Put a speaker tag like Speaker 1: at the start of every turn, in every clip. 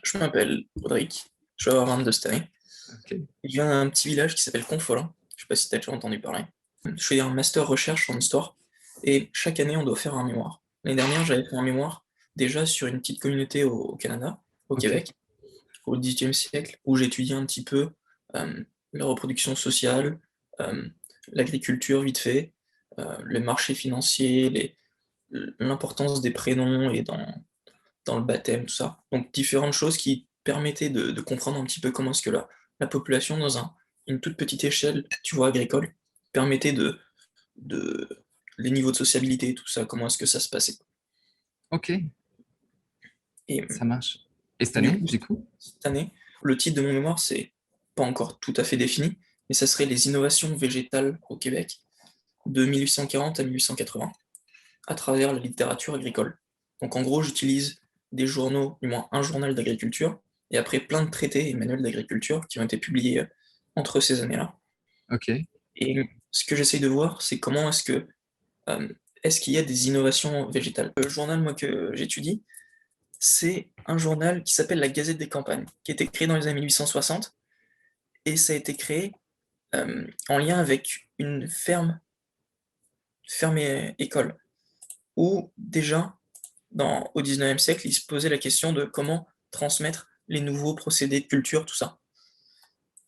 Speaker 1: Je m'appelle Audric, je vais avoir 22 cette année.
Speaker 2: Ok.
Speaker 1: Je viens d'un petit village qui s'appelle Confolens. Je sais pas si tu as déjà entendu parler. Je fais un master recherche en histoire et chaque année on doit faire un mémoire. L'année dernière j'avais fait un mémoire déjà sur une petite communauté au Canada, au
Speaker 2: Ok.
Speaker 1: Québec, au XVIIIe siècle, où j'étudiais un petit peu la reproduction sociale, euh, l'agriculture vite fait, les marchés financiers, l'importance des prénoms et dans le baptême, tout ça. Donc différentes choses qui permettaient de comprendre un petit peu comment est-ce que la population, dans une toute petite échelle, tu vois, agricole, permettait de les niveaux de sociabilité, tout ça, comment est-ce que ça se passait.
Speaker 2: Ok.
Speaker 1: Et
Speaker 2: Ça marche. Et cette
Speaker 1: du
Speaker 2: année,
Speaker 1: coup,
Speaker 2: du coup?
Speaker 1: cette année, le titre de mon mémoire, c'est pas encore tout à fait défini, mais ça serait les innovations végétales au Québec de 1840 à 1880 à travers la littérature agricole. Donc en gros, j'utilise des journaux, du moins un journal d'agriculture, et après plein de traités et manuels d'agriculture qui ont été publiés entre ces années-là.
Speaker 2: Ok.
Speaker 1: Et ce que j'essaye de voir, c'est comment euh, est-ce qu'il y a des innovations végétales. Le journal, moi, que j'étudie, c'est un journal qui s'appelle la Gazette des campagnes, qui a été créé dans les années 1860, et ça a été créé en lien avec une ferme et école, où déjà au 19e siècle, ils se posaient la question de comment transmettre les nouveaux procédés de culture, tout ça.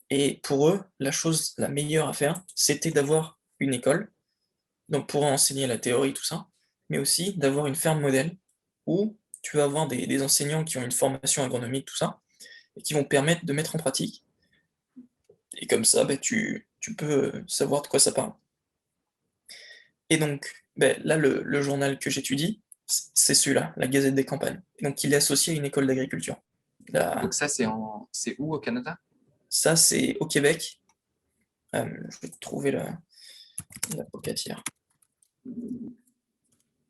Speaker 1: Et pour eux, la chose la meilleure à faire, c'était d'avoir une école, donc pour enseigner la théorie, tout ça, mais aussi d'avoir une ferme modèle où tu vas avoir des enseignants qui ont une formation agronomique, tout ça, et qui vont permettre de mettre en pratique. Et comme ça, bah, tu peux savoir de quoi ça parle. Et donc, ben, là, le journal que j'étudie, c'est celui-là, la Gazette des campagnes. Et donc, il est associé à une école d'agriculture.
Speaker 2: Donc
Speaker 1: Là,
Speaker 2: ça, c'est où au Canada?
Speaker 1: ça, c'est au Québec. Je vais te trouver la pocatière.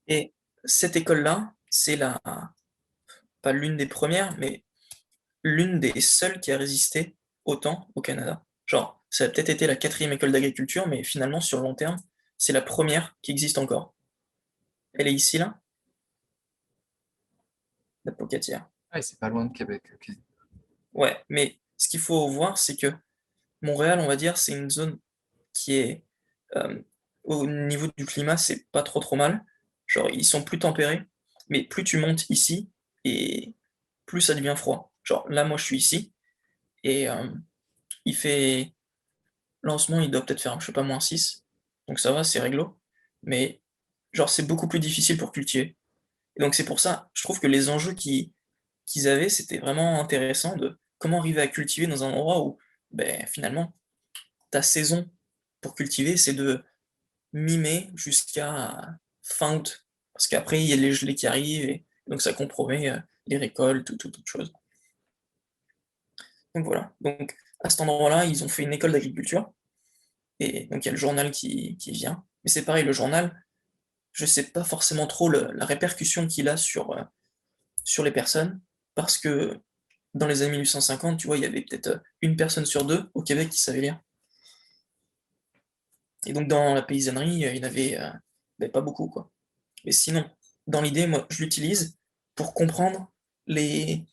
Speaker 1: Et cette école-là, c'est pas l'une des premières, mais l'une des seules qui a résisté autant au Canada. Genre, ça a peut-être été la quatrième école d'agriculture, mais finalement, sur le long terme, c'est la première qui existe encore. Elle est ici, là, la pocatière.
Speaker 2: Ouais, c'est pas loin de Québec. Ok.
Speaker 1: Ouais, mais ce qu'il faut voir, c'est que Montréal, on va dire, c'est une zone qui est au niveau du climat, c'est pas trop trop mal. Genre, ils sont plus tempérés, mais plus tu montes ici, et plus ça devient froid. Genre, là, moi, je suis ici, et il fait. Lancement, il doit peut-être faire, je sais pas, -6. Donc ça va, c'est réglo. Mais, genre, c'est beaucoup plus difficile pour cultiver. Et donc, c'est pour ça, je trouve que les enjeux qu'ils avaient, c'était vraiment intéressant de comment arriver à cultiver dans un endroit où, ben, finalement, ta saison pour cultiver, c'est de mi-mai jusqu'à fin août. Parce qu'après, il y a les gelées qui arrivent et donc ça compromet les récoltes ou toute autre chose. Donc voilà. Donc à cet endroit-là, ils ont fait une école d'agriculture et donc il y a le journal qui vient. Mais c'est pareil, le journal, je sais pas forcément trop la répercussion qu'il a sur les personnes parce que dans les années 1850, tu vois, il y avait peut-être une personne sur deux au Québec qui savait lire. Et donc dans la paysannerie, il y en avait ben, pas beaucoup, quoi. Mais sinon, dans l'idée, moi, je l'utilise pour comprendre les,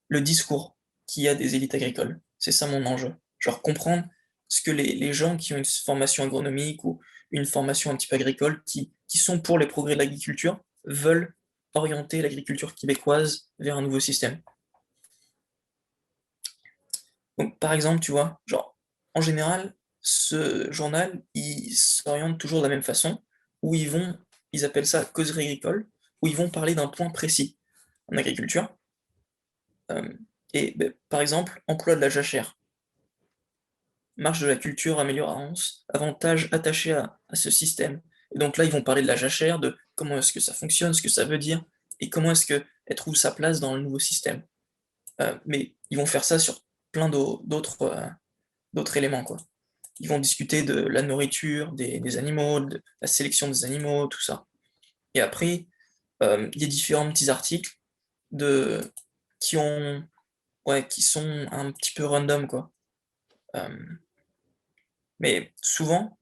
Speaker 1: le discours qu'il y a des élites agricoles. C'est ça mon enjeu. Genre comprendre ce que les gens qui ont une formation agronomique ou une formation un petit peu agricole, qui sont pour les progrès de l'agriculture, veulent orienter l'agriculture québécoise vers un nouveau système. Donc par exemple, tu vois, genre, en général, ce journal, il s'oriente toujours de la même façon, où ils appellent ça causerie agricole, où ils vont parler d'un point précis en agriculture. Euh, et ben, par exemple, emploi de la jachère, marche de la culture, améliorance, avantages attachés à ce système. Et donc là, ils vont parler de la jachère, de comment est-ce que ça fonctionne, ce que ça veut dire, et comment est-ce qu'elle trouve sa place dans le nouveau système. Mais ils vont faire ça sur plein d'autres éléments, quoi. Ils vont discuter de la nourriture, des animaux, de la sélection des animaux, tout ça. Et après, il y a différents petits articles de, qui ont, ouais, qui sont un petit peu random, quoi. Euh, mais souvent,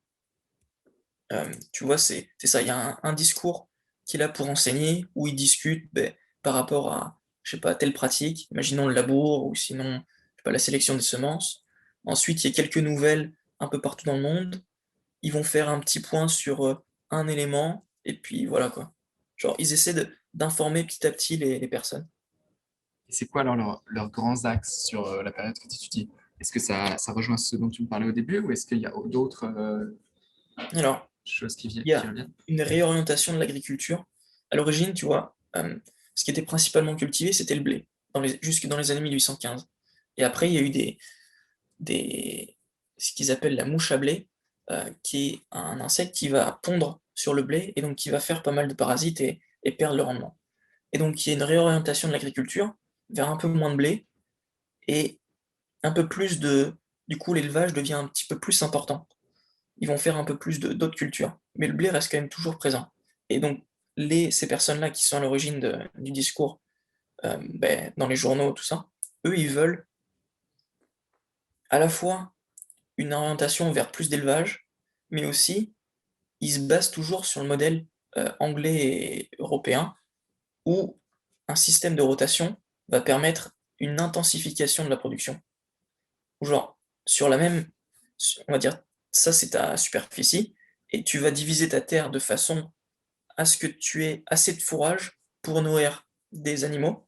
Speaker 1: tu vois, c'est ça, il y a un discours qui est là pour enseigner, où il discute ben, par rapport à, je sais pas, telle pratique, imaginons le labour ou sinon, je sais pas, la sélection des semences. Ensuite, il y a quelques nouvelles un peu partout dans le monde. Ils vont faire un petit point sur, un élément et puis voilà quoi. Genre ils essaient de d'informer petit à petit les personnes.
Speaker 2: Et c'est quoi alors leurs grands axes sur la période que tu étudies? Est-ce que ça rejoint ce dont tu me parlais au début ou est-ce qu'il y a d'autres
Speaker 1: Alors,
Speaker 2: choses
Speaker 1: il y
Speaker 2: qui
Speaker 1: a
Speaker 2: reviennent?
Speaker 1: une réorientation de l'agriculture. À l'origine, tu vois, ce qui était principalement cultivé, c'était le blé, jusque dans les années 1815 et après il y a eu des ce qu'ils appellent la mouche à blé, qui est un insecte qui va pondre sur le blé et donc qui va faire pas mal de parasites et perdre le rendement. Et donc il y a une réorientation de l'agriculture vers un peu moins de blé et un peu plus du coup l'élevage devient un petit peu plus important. Ils vont faire un peu plus de d'autres cultures, mais le blé reste quand même toujours présent. Et donc ces personnes-là qui sont à l'origine du discours, dans les journaux, tout ça, eux, ils veulent à la fois une orientation vers plus d'élevage, mais aussi ils se basent toujours sur le modèle, anglais et européen où un système de rotation va permettre une intensification de la production. Ou genre, sur la même on va dire, ça c'est ta superficie et tu vas diviser ta terre de façon à ce que tu aies assez de fourrage pour nourrir des animaux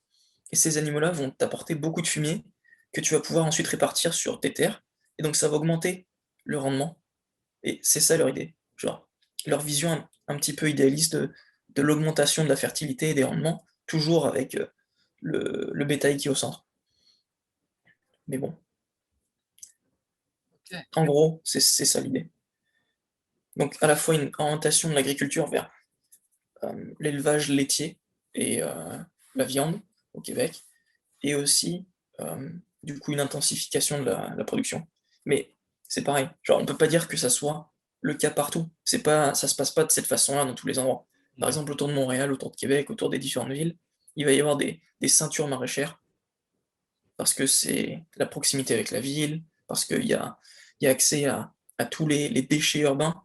Speaker 1: et ces animaux-là vont t'apporter beaucoup de fumier que tu vas pouvoir ensuite répartir sur tes terres et donc ça va augmenter le rendement et c'est ça leur idée. Genre, leur vision un petit peu idéaliste de l'augmentation de la fertilité et des rendements, toujours avec, le bétail qui est au centre. Mais bon,
Speaker 2: Ok,
Speaker 1: en gros, c'est ça l'idée. Donc à la fois une orientation de l'agriculture vers, l'élevage laitier et la viande au Québec et aussi, du coup une intensification de la production. Mais c'est pareil, genre on peut pas dire que ça soit le cas partout. C'est pas ça se passe pas de cette façon-là dans tous les endroits. Par
Speaker 2: mhm.
Speaker 1: exemple, autour de Montréal, autour de Québec, autour des différentes villes, il va y avoir des ceintures maraîchères parce que c'est la proximité avec la ville, parce qu'il y a accès à tous les déchets urbains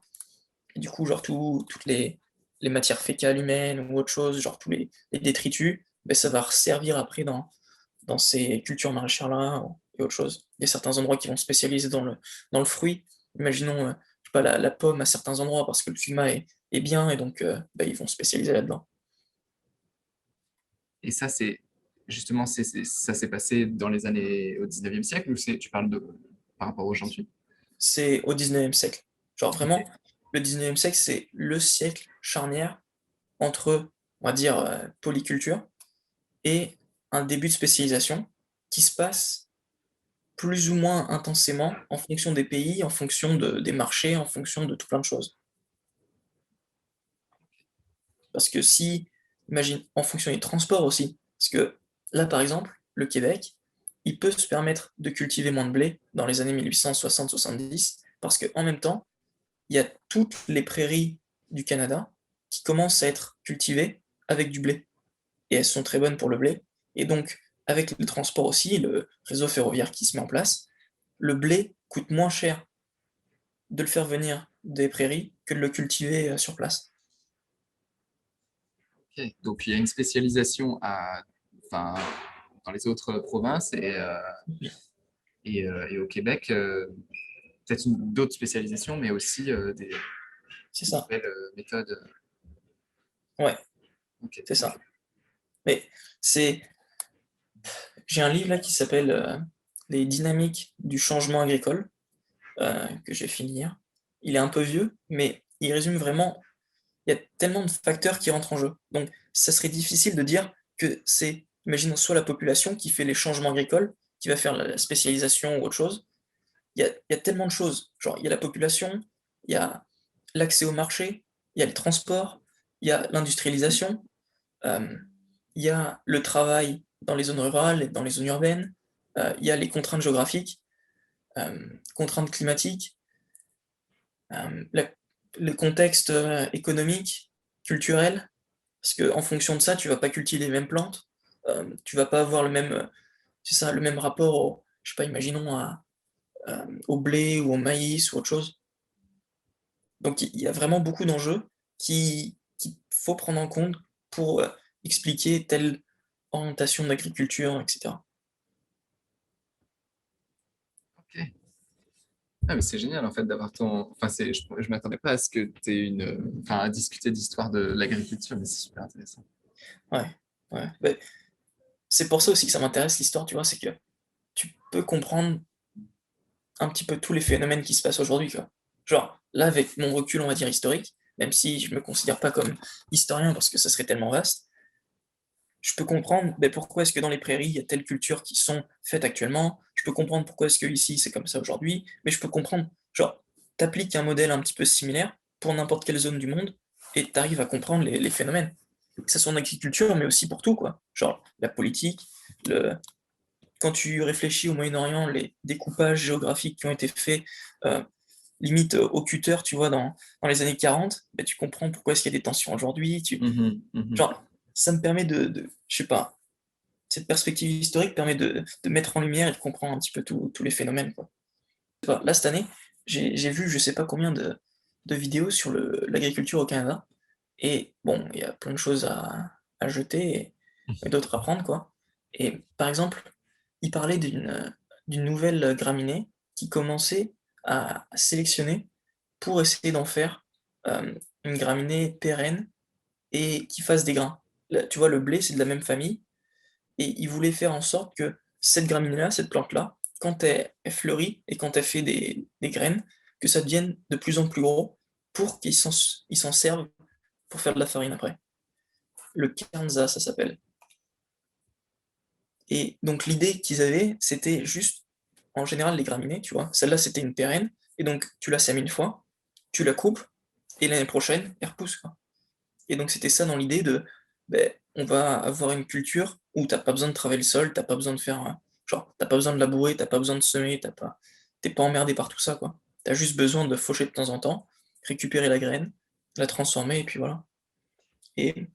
Speaker 1: et du coup, genre toutes les matières fécales humaines ou autre chose, genre tous les détritus, beh, ça va resservir après dans ces cultures maraîchères-là et autre chose. Il y a certains endroits qui vont se spécialiser dans le fruit. Imaginons, je sais pas, la pomme à certains endroits parce que le climat est bien et donc bah, ils vont se spécialiser là-dedans.
Speaker 2: Et ça, c'est justement, ça s'est passé dans les années au 19e siècle ou tu parles de par rapport à aujourd'hui?
Speaker 1: C'est au 19e siècle. Genre
Speaker 2: Ok.
Speaker 1: vraiment, le 19e siècle, c'est le siècle charnière entre, on va dire, polyculture et un début de spécialisation qui se passe plus ou moins intensément en fonction des pays, en fonction des marchés, en fonction de tout plein de choses. Parce que si, imagine, en fonction des transports aussi, parce que là, par exemple, le Québec, il peut se permettre de cultiver moins de blé dans les années 1860-70, parce qu'en même temps, il y a toutes les prairies du Canada qui commencent à être cultivées avec du blé. Et elles sont très bonnes pour le blé. Et donc, avec le transport aussi, le réseau ferroviaire qui se met en place, le blé coûte moins cher de le faire venir des prairies que de le cultiver sur place.
Speaker 2: Ok. Donc il y a une spécialisation enfin, dans les autres provinces et au Québec, peut-être d'autres spécialisations, mais aussi
Speaker 1: C'est
Speaker 2: des
Speaker 1: ça.
Speaker 2: nouvelles méthodes.
Speaker 1: Ouais,
Speaker 2: Ok.
Speaker 1: c'est ça. Mais c'est j'ai un livre là qui s'appelle, «Les dynamiques du changement agricole», que j'ai fini hier. Il est un peu vieux, mais il résume vraiment il y a tellement de facteurs qui rentrent en jeu. Donc ça serait difficile de dire que c'est, imaginons, soit la population qui fait les changements agricoles, qui va faire la spécialisation ou autre chose. Il y a tellement de choses. Genre, il y a la population, il y a l'accès au marché, il y a le transport, il y a l'industrialisation, il y a le travail dans les zones rurales et dans les zones urbaines, il y a les contraintes géographiques, contraintes climatiques, la le contexte, économique, culturel, parce qu'en fonction de ça, tu vas pas cultiver les mêmes plantes, tu vas pas avoir c'est ça, le même rapport je sais pas, imaginons au blé ou au maïs ou autre chose. Donc il y a vraiment beaucoup d'enjeux qu'il faut prendre en compte pour, expliquer telle orientation d'agriculture, etc.
Speaker 2: Ok. Ah, mais c'est génial en fait d'avoir ton. Enfin, je m'attendais pas à ce que tu aies Enfin, à discuter d'histoire de l'agriculture, mais c'est super intéressant.
Speaker 1: Ouais, ouais. Ben, c'est pour ça aussi que ça m'intéresse l'histoire, tu vois, c'est que tu peux comprendre un petit peu tous les phénomènes qui se passent aujourd'hui, quoi. Genre, là, avec mon recul, on va dire historique, même si je me considère pas comme historien parce que ça serait tellement vaste, je peux comprendre ben, pourquoi est-ce que dans les prairies, il y a telles cultures qui sont faites actuellement, je peux comprendre pourquoi est-ce que ici c'est comme ça aujourd'hui, mais je peux comprendre, genre, t'appliques un modèle un petit peu similaire pour n'importe quelle zone du monde et t'arrives à comprendre les phénomènes. Que ça soit en agriculture, mais aussi pour tout, quoi. Genre, la politique, le, quand tu réfléchis au Moyen-Orient, les découpages géographiques qui ont été faits, euh, limite au cutter, tu vois, dans les années 40, ben, tu comprends pourquoi est-ce qu'il y a des tensions aujourd'hui.
Speaker 2: Mhm, mhm.
Speaker 1: Genre, ça me permet je sais pas, cette perspective historique permet de mettre en lumière et de comprendre un petit peu tous les phénomènes, quoi. Je sais pas, là, cette année, j'ai vu je sais pas combien de vidéos sur l'agriculture au Canada, et bon, il y a plein de choses à jeter et d'autres à prendre, quoi. Et par exemple, il parlait d'une nouvelle graminée qui commençait à sélectionner pour essayer d'en faire une graminée pérenne et qui fasse des grains. Là, tu vois, le blé, c'est de la même famille, et il voulait faire en sorte que cette graminée-là, cette plante-là, quand elle fleurit et quand elle fait des graines, que ça devienne de plus en plus gros pour ils s'en servent pour faire de la farine après. Le Kanza, ça s'appelle. Et donc l'idée qu'ils avaient, c'était juste, en général, les graminées, tu vois. Celle-là, c'était une pérenne, et donc tu la sèmes une fois, tu la coupes, et l'année prochaine, elle repousse, quoi. Et donc c'était ça dans l'idée de, ben, on va avoir une culture où t'as pas besoin de travailler le sol, t'as pas besoin de faire, genre, t'as pas besoin de labourer, t'as pas besoin de semer, t'es pas emmerdé par tout ça, quoi. T'as juste besoin de faucher de temps en temps, récupérer la graine, la transformer, et puis voilà. Et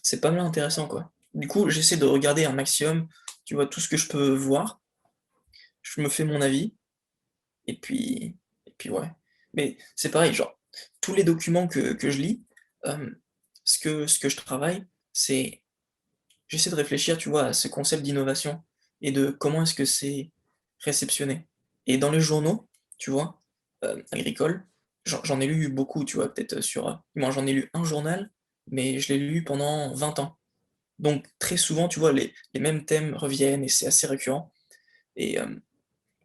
Speaker 1: c'est pas mal intéressant, quoi. Du coup, j'essaie de regarder un maximum, tu vois, tout ce que je peux voir, je me fais mon avis, et puis, et puis ouais. Mais c'est pareil, genre, tous les documents que je lis, ce que je travaille, c'est j'essaie de réfléchir, tu vois, à ce concept d'innovation et de comment est-ce que c'est réceptionné. Et dans les journaux, tu vois, agricoles, j'en ai lu beaucoup, tu vois, peut-être moi j'en ai lu un journal, mais je l'ai lu pendant 20 ans. Donc très souvent, tu vois, les mêmes thèmes reviennent et c'est assez récurrent. Et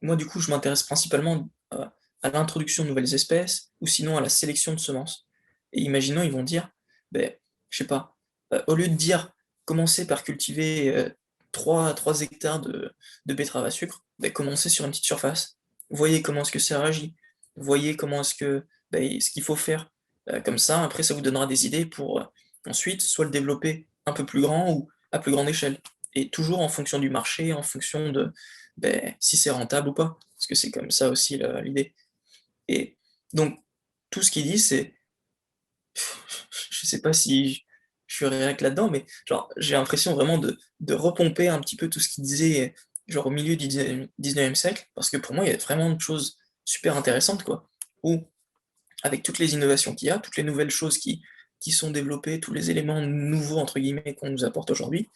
Speaker 1: moi, du coup, je m'intéresse principalement à l'introduction de nouvelles espèces ou sinon à la sélection de semences. Et imaginons, ils vont dire, ben, je sais pas, au lieu de dire commencer par cultiver 3 hectares de betteraves à sucre, ben, commencez sur une petite surface. Voyez comment est-ce que ça réagit. Voyez comment est-ce que ben, ce qu'il faut faire. Comme ça, après, ça vous donnera des idées pour ensuite soit le développer un peu plus grand ou à plus grande échelle. Et toujours en fonction du marché, en fonction de ben, si c'est rentable ou pas. Parce que c'est comme ça aussi l'idée. Et donc, tout ce qu'il dit, c'est. Je sais pas si je suis réac là-dedans, mais genre, j'ai l'impression vraiment de repomper un petit peu tout ce qu'il disait, genre au milieu du 19e siècle, parce que pour moi, il y a vraiment de choses super intéressantes, quoi. Où, avec toutes les innovations qu'il y a, toutes les nouvelles choses qui sont développées, tous les éléments nouveaux, entre guillemets, qu'on nous apporte aujourd'hui,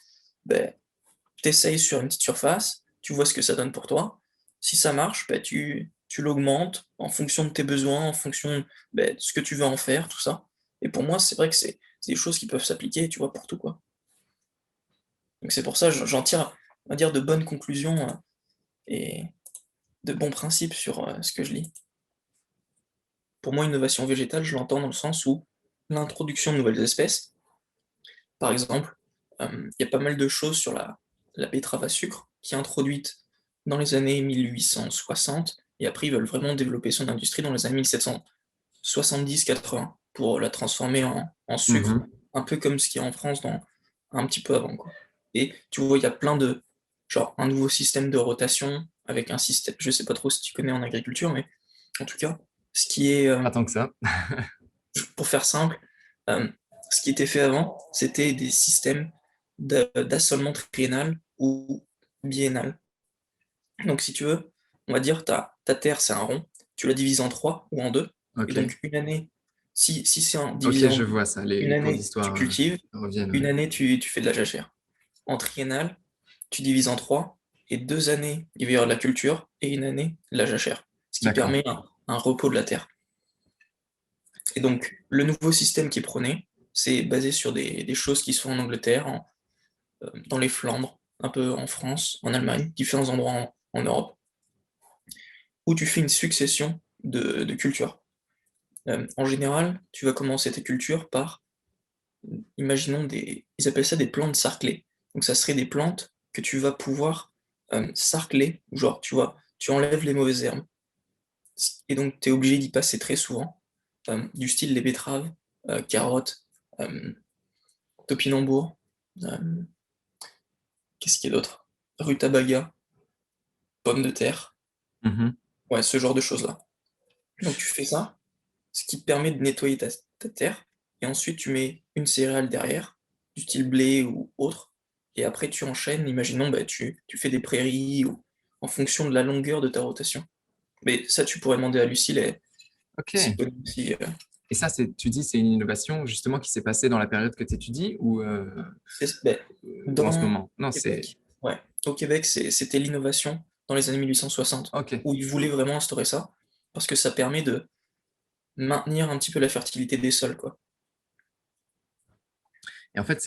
Speaker 1: ben, t'essayes sur une petite surface, tu vois ce que ça donne pour toi. Si ça marche, bah, tu l'augmentes en fonction de tes besoins, en fonction bah, de ce que tu veux en faire, tout ça. Et pour moi, c'est vrai que c'est des choses qui peuvent s'appliquer, tu vois, pour tout, quoi. Donc c'est pour ça, j'en tire, on va dire, de bonnes conclusions et de bons principes sur ce que je lis. Pour moi, innovation végétale, je l'entends dans le sens où l'introduction de nouvelles espèces, par exemple, il y a pas mal de choses sur la betterave à sucre qui est introduite dans les années 1860, et après ils veulent vraiment développer son industrie dans les années 1770-80 pour la transformer en sucre,
Speaker 2: Mhm.
Speaker 1: un peu comme ce qu'il y a en France un petit peu avant, quoi. Et tu vois, il y a plein genre un nouveau système de rotation avec un système, je sais pas trop si tu connais en agriculture, mais en tout cas, ce qui est,
Speaker 2: Pas tant que ça.
Speaker 1: pour faire simple, euh, ce qui était fait avant, c'était des systèmes d'assolement triennal ou biennal. Donc, si tu veux, on va dire ta terre, c'est un rond, tu la divises en trois ou en deux, et
Speaker 2: Ok.
Speaker 1: donc une année, si c'est
Speaker 2: Ok,
Speaker 1: divisé en
Speaker 2: je
Speaker 1: deux,
Speaker 2: vois ça.
Speaker 1: une
Speaker 2: Les cours
Speaker 1: année tu
Speaker 2: d'histoire
Speaker 1: cultives,
Speaker 2: reviennent,
Speaker 1: une
Speaker 2: ouais.
Speaker 1: année tu fais de la jachère. en triennale, tu divises en 3, et 2 années, il va y avoir de la culture, et une année, la jachère, ce qui
Speaker 2: D'accord.
Speaker 1: permet un repos de la terre. Et donc, le nouveau système qui prônait, c'est basé sur des choses qui sont en Angleterre, dans les Flandres, un peu en France, en Allemagne, différents endroits en Europe, où tu fais une succession de cultures. En général, tu vas commencer ta culture par, imaginons ils appellent ça des plantes sarclées. Donc ça serait des plantes que tu vas pouvoir sarcler, genre tu vois, tu enlèves les mauvaises herbes, et donc tu es obligé d'y passer très souvent, du style les betteraves, carottes, euh, topinambour, euh, qu'est-ce qu'il y a d'autre? Rutabaga, pommes de terre,
Speaker 2: Mhm.
Speaker 1: ouais, ce genre de choses-là. Donc tu fais ça, ce qui te permet de nettoyer ta terre, et ensuite tu mets une céréale derrière, du style blé ou autre, et après tu enchaînes, imaginons, bah, tu fais des prairies, ou en fonction de la longueur de ta rotation. Mais ça, tu pourrais demander à Lucille,
Speaker 2: Ok.
Speaker 1: c'est connu aussi.
Speaker 2: Et ça, tu dis, c'est une innovation justement qui s'est passée dans la période que tu étudies
Speaker 1: Ben,
Speaker 2: ou en ce
Speaker 1: dans
Speaker 2: moment? Non, c'est...
Speaker 1: Québec, ouais, au Québec, c'était l'innovation dans les années 1860,
Speaker 2: Ok.
Speaker 1: où ils voulaient vraiment instaurer ça, parce que ça permet de maintenir un petit peu la fertilité des sols, quoi.
Speaker 2: Et en fait,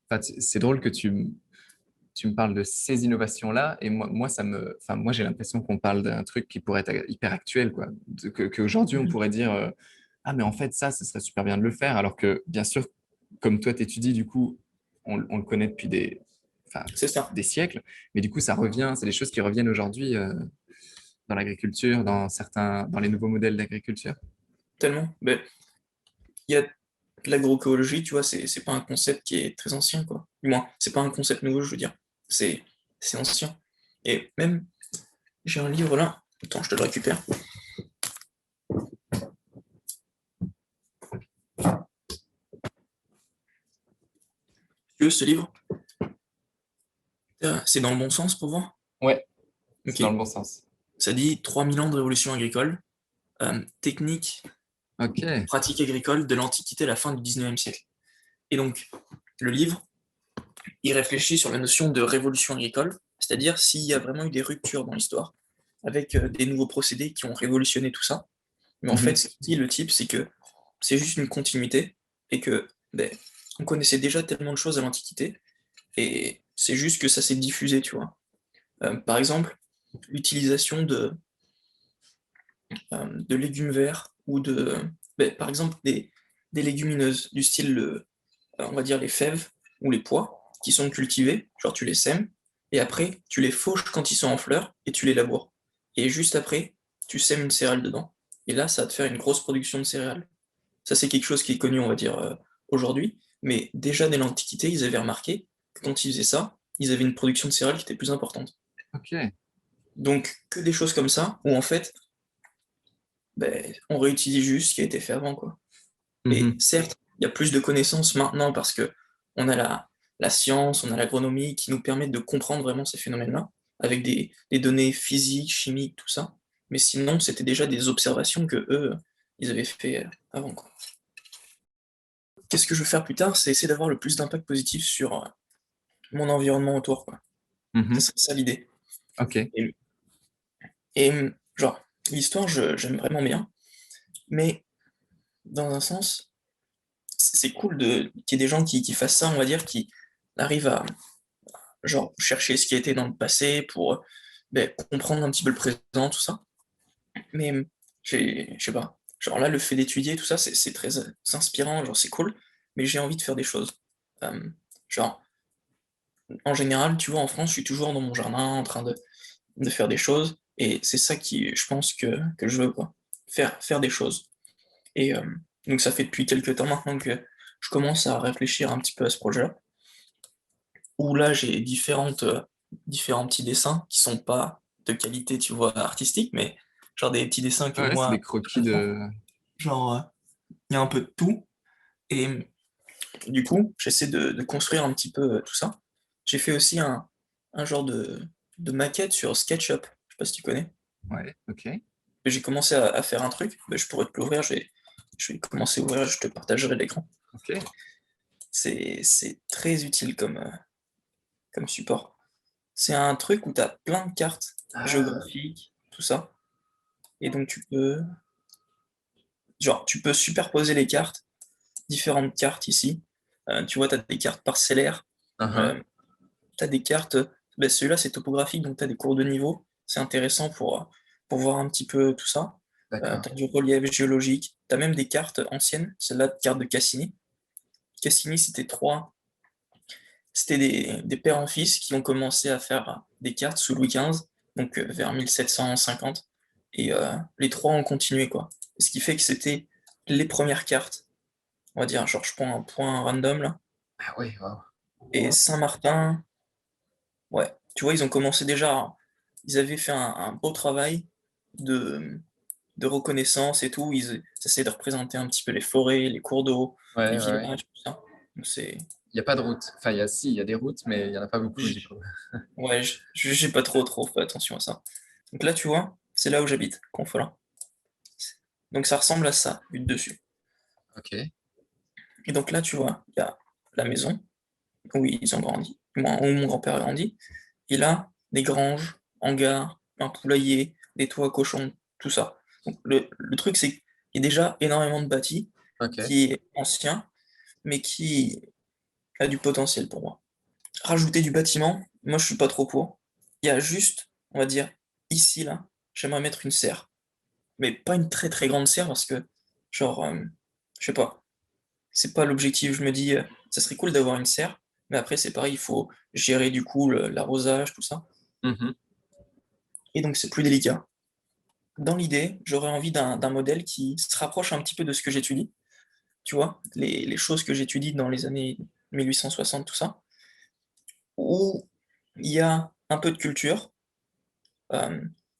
Speaker 2: enfin, c'est drôle que tu me parles de ces innovations-là, et enfin, moi, j'ai l'impression qu'on parle d'un truc qui pourrait être hyper actuel, quoi. Qu'aujourd'hui, on
Speaker 1: Mhm.
Speaker 2: pourrait dire, ah, mais en fait, ça, ce serait super bien de le faire, alors que, bien sûr, comme toi, t'étudies, du coup, on le connaît depuis enfin,
Speaker 1: C'est ça,
Speaker 2: des siècles, mais du coup, ça revient, c'est des choses qui reviennent aujourd'hui, dans l'agriculture, dans les nouveaux modèles d'agriculture.
Speaker 1: tellement. Ben, il y a l'agroécologie, tu vois, c'est pas un concept qui est très ancien, quoi. Du moins, c'est pas un concept nouveau, je veux dire. C'est c'est ancien. Et même, j'ai un livre là. Attends, je te le récupère. Tu veux ce livre? C'est dans le bon sens pour voir?
Speaker 2: Ouais, c'est
Speaker 1: Ok.
Speaker 2: dans le bon sens.
Speaker 1: Ça dit 3000 ans de révolution agricole, technique,
Speaker 2: Ok.
Speaker 1: pratique agricole de l'Antiquité à la fin du 19e siècle. Et donc, le livre, il réfléchit sur la notion de révolution agricole, c'est-à-dire s'il y a vraiment eu des ruptures dans l'histoire, avec des nouveaux procédés qui ont révolutionné tout ça. Mais en fait,
Speaker 2: Mhm.
Speaker 1: ce qu'il dit, le type, c'est que c'est juste une continuité et que ben, on connaissait déjà tellement de choses à l'Antiquité et c'est juste que ça s'est diffusé, tu vois. Par exemple, l'utilisation de légumes verts ou ben, par exemple, des légumineuses du style, on va dire les fèves ou les pois qui sont cultivés, genre tu les sèmes et après tu les fauches quand ils sont en fleurs et tu les laboures. Et juste après, tu sèmes une céréale dedans. Et là, ça va te faire une grosse production de céréales. Ça, c'est quelque chose qui est connu, on va dire, aujourd'hui. Mais déjà, dès l'Antiquité, ils avaient remarqué que quand ils faisaient ça, ils avaient une production de céréales qui était plus importante.
Speaker 2: Ok.
Speaker 1: Donc, que des choses comme ça, où en fait, ben, on réutilise juste ce qui a été fait avant, quoi. Et
Speaker 2: Mhm.
Speaker 1: certes, il y a plus de connaissances maintenant parce que on a la science, on a l'agronomie qui nous permettent de comprendre vraiment ces phénomènes-là, avec des données physiques, chimiques, tout ça. Mais sinon, c'était déjà des observations que eux, ils avaient fait avant, quoi. Qu'est-ce que je veux faire plus tard? C'est essayer d'avoir le plus d'impact positif sur mon environnement autour, quoi. Ça
Speaker 2: Mhm.
Speaker 1: serait ça l'idée.
Speaker 2: Ok.
Speaker 1: Et, genre, l'histoire, j'aime vraiment bien, mais dans un sens, c'est cool qu'il y ait des gens qui fassent ça, on va dire, qui arrivent à, genre, chercher ce qui a été dans le passé pour ben, comprendre un petit peu le présent, tout ça. Mais je sais pas, genre là, le fait d'étudier, tout ça, c'est très inspirant, genre, c'est cool, mais j'ai envie de faire des choses. Euh, genre, en général, tu vois, en France, je suis toujours dans mon jardin en train de faire des choses, et c'est ça qui, je pense, que je veux, quoi. Faire des choses. Et donc ça fait depuis quelques temps maintenant que je commence à réfléchir un petit peu à ce projet-là, où là j'ai différents petits dessins qui sont pas de qualité, tu vois, artistique, mais genre des petits dessins que
Speaker 2: Ouais, c'est des
Speaker 1: moi,
Speaker 2: croquis
Speaker 1: j'apprends.
Speaker 2: de...
Speaker 1: Genre, il y a un peu de tout, et du coup, j'essaie de construire un petit peu tout ça. J'ai fait aussi un genre de maquette sur SketchUp, je sais pas si tu connais.
Speaker 2: Ouais, ok.
Speaker 1: J'ai commencé à faire un truc, ben, je pourrais te l'ouvrir, je vais commencer à ouvrir, je te partagerai l'écran.
Speaker 2: Ok.
Speaker 1: C'est très utile comme support. C'est un truc où tu as plein de cartes
Speaker 2: Ah,
Speaker 1: géographiques, tout ça, et donc tu peux superposer les cartes, différentes cartes ici. Tu vois, tu as des cartes parcellaires,
Speaker 2: uhum,
Speaker 1: heu, tu as des cartes, celui-là c'est topographique, donc tu as des cours de niveau. C'est intéressant pour voir un petit peu tout ça. Tu
Speaker 2: d'accord.
Speaker 1: as du relief géologique, tu as même des cartes anciennes, celle-là, carte de Cassini. Cassini, c'était des pères en fils qui ont commencé à faire des cartes sous Louis XV, donc vers 1750. Et les trois ont continué, quoi. Ce qui fait que c'était les premières cartes. On va dire, genre, je prends un point random là.
Speaker 2: Ah ouais, waouh.
Speaker 1: Et Saint-Martin, ouais, tu vois, ils ont commencé déjà. Ils avaient fait un beau travail de, de reconnaissance et tout. Ils essayaient de représenter un petit peu les forêts, les cours d'eau, les
Speaker 2: Ouais, ouais, ouais.
Speaker 1: villages, tout ça. Donc c'est.
Speaker 2: Il y a pas de route. Enfin, il y a des routes, mais il y en a pas beaucoup, du
Speaker 1: j-
Speaker 2: coup.
Speaker 1: Ouais, j'ai pas trop fait attention à ça. Donc là, tu vois, c'est là où j'habite, Confolens. Donc ça ressemble à ça, vu de dessus.
Speaker 2: OK.
Speaker 1: Et donc là, tu vois, il y a la maison où ils ont grandi, où mon grand-père a grandi. Et là, des granges, hangars, un poulailler, des toits à cochons, tout ça. Donc le truc, c'est qu'il y a déjà énormément de bâti
Speaker 2: OK.
Speaker 1: qui est ancien, mais qui a du potentiel pour moi. Rajouter du bâtiment, moi je suis pas trop pour. Il y a juste, on va dire, ici là, j'aimerais mettre une serre. Mais pas une très très grande serre parce que, genre, je sais pas, c'est pas l'objectif. Je me dis, ça serait cool d'avoir une serre, mais après c'est pareil, il faut gérer du coup l'arrosage, tout ça.
Speaker 2: Mhm.
Speaker 1: Et donc c'est plus délicat. Dans l'idée, j'aurais envie d'un modèle qui se rapproche un petit peu de ce que j'étudie, tu vois, les choses que j'étudie dans les années 1860, tout ça, où il y a un peu de culture,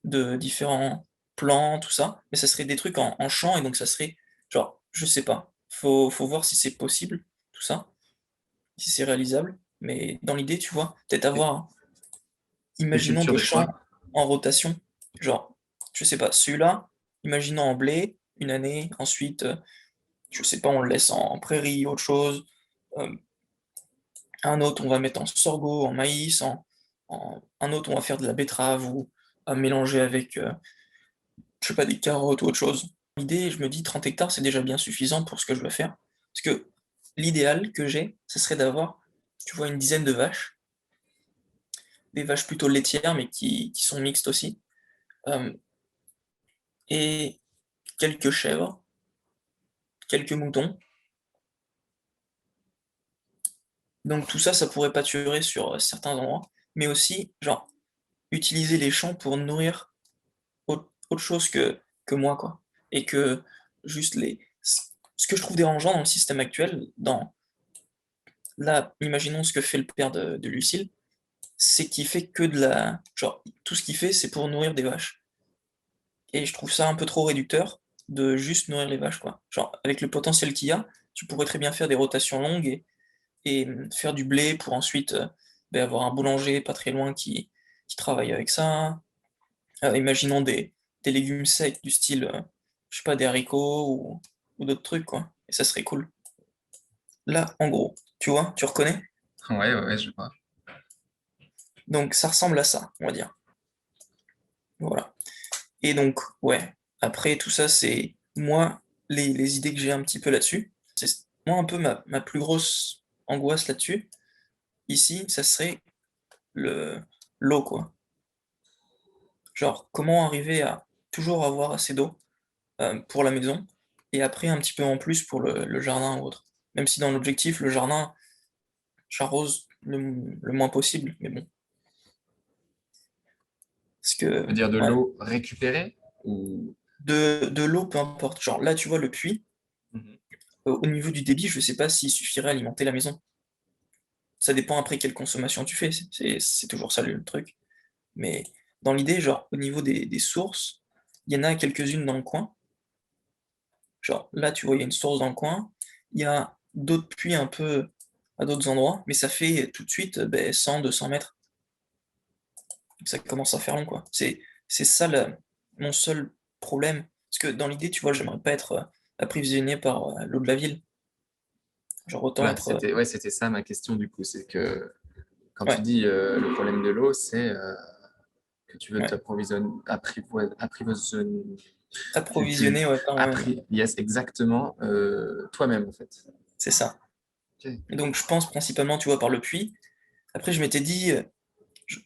Speaker 1: de différents plans, tout ça, mais ça serait des trucs en champ, et donc ça serait, genre, je sais pas, faut voir si c'est possible, tout ça, si c'est réalisable, mais dans l'idée, tu vois, peut-être
Speaker 2: Et
Speaker 1: avoir,
Speaker 2: des
Speaker 1: imaginons
Speaker 2: cultures
Speaker 1: des
Speaker 2: de quoi?
Speaker 1: champs en rotation, genre, je sais pas, celui-là, imaginons en blé, une année, ensuite, je sais pas, on le laisse en prairie, autre chose, un autre, on va mettre en sorgho, en maïs, un autre, on va faire de la betterave ou à mélanger avec, je sais pas, des carottes ou autre chose. L'idée, je me dis 30 hectares, c'est déjà bien suffisant pour ce que je veux faire. Parce que l'idéal que j'ai, ce serait d'avoir, tu vois, une dizaine de vaches, des vaches plutôt laitières, mais qui sont mixtes aussi, euh, et quelques chèvres, quelques moutons. Donc tout ça, ça pourrait pâturer sur certains endroits, mais aussi, genre, utiliser les champs pour nourrir autre chose que moi, quoi. Et que juste ce que je trouve dérangeant dans le système actuel, là, imaginons ce que fait le père de Lucille, c'est qu'il fait que de la. Genre, tout ce qu'il fait, c'est pour nourrir des vaches. Et je trouve ça un peu trop réducteur de juste nourrir les vaches, quoi. Genre, avec le potentiel qu'il y a, tu pourrais très bien faire des rotations longues et faire du blé pour ensuite avoir un boulanger pas très loin qui travaille avec ça. Imaginons des légumes secs du style, je sais pas, des haricots ou d'autres trucs, quoi. Et ça serait cool. Là, en gros, tu vois, tu reconnais?
Speaker 2: Ouais, ouais, ouais, je vois.
Speaker 1: Donc ça ressemble à ça, on va dire. Voilà. Et donc, ouais, après tout ça, c'est moi, les idées que j'ai un petit peu là-dessus. C'est moi un peu ma plus grosse angoisse là-dessus. Ici, ça serait le l'eau, quoi. Genre, comment arriver à toujours avoir assez d'eau pour la maison, et après un petit peu en plus pour le jardin ou autre. Même si dans l'objectif, le jardin, j'arrose le moins possible, mais bon. Parce que,
Speaker 2: Tu veux dire de
Speaker 1: ouais,
Speaker 2: l'eau récupérée ou...
Speaker 1: de l'eau, peu importe. Genre là, tu vois, le puits,
Speaker 2: Mhm.
Speaker 1: au niveau du débit, je sais pas s'il suffirait à alimenter la maison. Ça dépend après quelle consommation tu fais, c'est toujours ça le truc. Mais dans l'idée, genre, au niveau des sources, il y en a quelques-unes dans le coin. Genre, là, tu vois, il y a une source dans le coin. Il y a d'autres puits un peu à d'autres endroits, mais ça fait tout de suite 100, 200 mètres. Donc ça commence à faire long, quoi. C'est ça mon seul problème. Parce que dans l'idée, tu vois, j'aimerais pas être apprivisionné par l'eau de la ville. Genre autant
Speaker 2: Voilà,
Speaker 1: être...
Speaker 2: c'était ça ma question du coup. C'est que quand tu
Speaker 1: ouais,
Speaker 2: dis le problème de l'eau, c'est que tu veux
Speaker 1: ouais.
Speaker 2: t'approvisionner,
Speaker 1: Approvisionner, ouais, par moi-même.
Speaker 2: yes, exactement, toi-même en fait.
Speaker 1: C'est ça.
Speaker 2: Ok.
Speaker 1: Et donc je pense principalement, tu vois, par le puits. Après, je m'étais dit,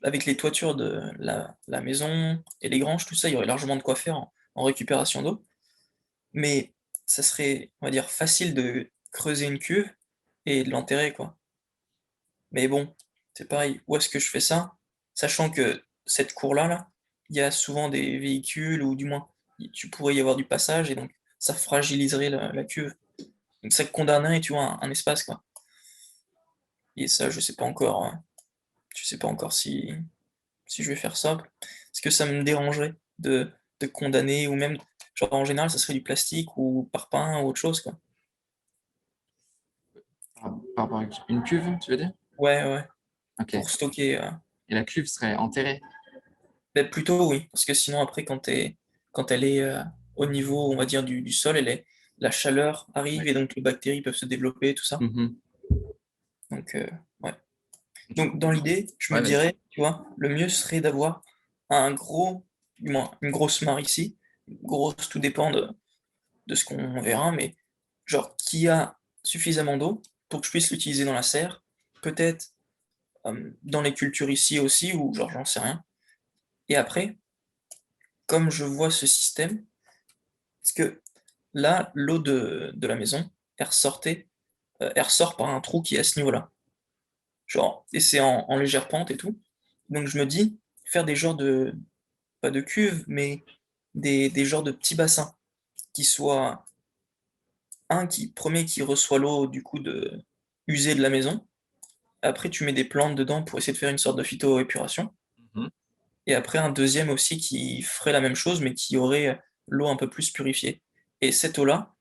Speaker 1: avec les toitures de la maison et les granges, tout ça, il y aurait largement de quoi faire en récupération d'eau. Mais ça serait, on va dire, facile de creuser une cuve et de l'enterrer, quoi. Mais bon, c'est pareil, où est-ce que je fais ça? Sachant que cette cour-là, là, il y a souvent des véhicules ou du moins, tu pourrais y avoir du passage et donc ça fragiliserait la cuve. Donc ça condamnerait, tu vois, un espace, quoi. Et ça, je sais pas encore, hein. Je sais pas encore si je vais faire ça. Est-ce que ça me dérangerait de condamner ou même, genre en général, ça serait du plastique ou parpaing ou autre chose, quoi.
Speaker 2: Par rapport à une cuve, tu veux dire?
Speaker 1: Ouais, ouais,
Speaker 2: Ok.
Speaker 1: pour stocker.
Speaker 2: Et la cuve serait enterrée.
Speaker 1: Ben, plutôt oui, parce que sinon après quand elle est au niveau, on va dire, du sol, la chaleur arrive
Speaker 2: Ouais.
Speaker 1: et donc les bactéries peuvent se développer, tout ça.
Speaker 2: Mhm.
Speaker 1: Donc ouais.
Speaker 2: Et du
Speaker 1: Donc
Speaker 2: coup,
Speaker 1: dans l'idée, je me
Speaker 2: ouais, vas-y.
Speaker 1: dirais, tu vois, le mieux serait d'avoir un gros, du moins une grosse mare ici, grosse, tout dépend de ce qu'on verra, mais genre qui a suffisamment d'eau pour que je puisse l'utiliser dans la serre, peut-être dans les cultures ici aussi, ou genre j'en sais rien. Et après, comme je vois ce système, parce que là, l'eau de la maison, elle ressort par un trou qui est à ce niveau-là. Genre, et c'est en légère pente et tout. Donc je me dis, faire des genres de, pas de cuves, mais des genres de petits bassins qui soient premier qui reçoit l'eau du coup usée de la maison. Après, tu mets des plantes dedans pour essayer de faire une sorte de phytoépuration.
Speaker 2: Mhm.
Speaker 1: Et après, un deuxième aussi qui ferait la même chose, mais qui aurait l'eau un peu plus purifiée. Et cette eau-là